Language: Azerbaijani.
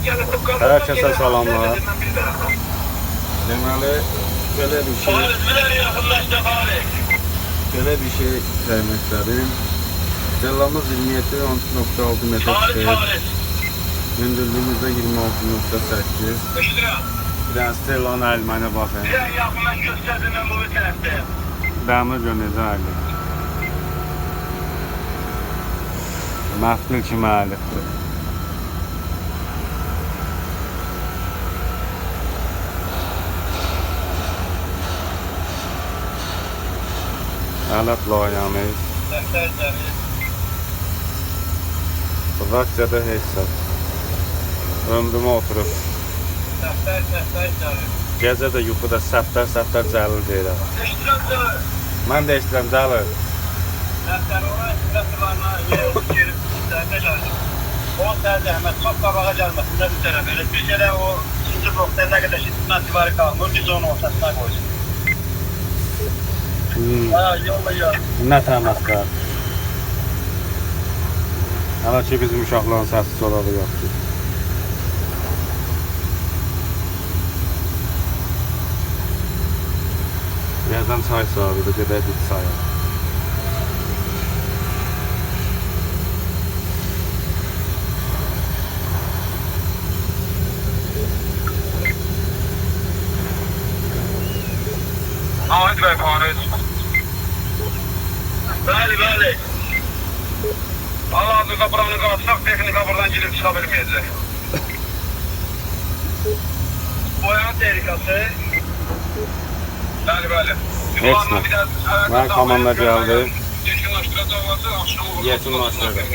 Herkese salamlar. Deməli, belə bir şey söylemək istedim. Stellamız 27.6 metre çıkıyor. Gündüzlüğümüzde 26.8. Bir tane Stella'nın elmanına bakın. Damla gönlünüzden ayrılır. Məftil kimi əlifdir. Ələt layəmiz. Rakçada hesab. Ömrümə oturub. Gecə də yuxuda səftər cəlil deyirəm. Mən də işləm cəlil. O zəhmət çox qabağa gəlməsində bir tərəf elə. Bir kere o ikinci blokda nə qədər şiddindən divarı qalmır, biz onu ortasına qoysun. Yolla ya. Nə təməskar. Hələ ki bizim uşaqların səssiz olalı yoxdur. Birazdan çay sahibi, gedək bir çaya. Ahmet Bey Paris. Bəli. Allah-u buranı qatsaq, texnika buradan girib çıxa bilməyəcək. Boyanın tehlikası. Bəli. Heç nə. Mən komanda gəldi. Yekunlaşdıracaq olacaq, axşam olur. Yekunlaşdıracaq.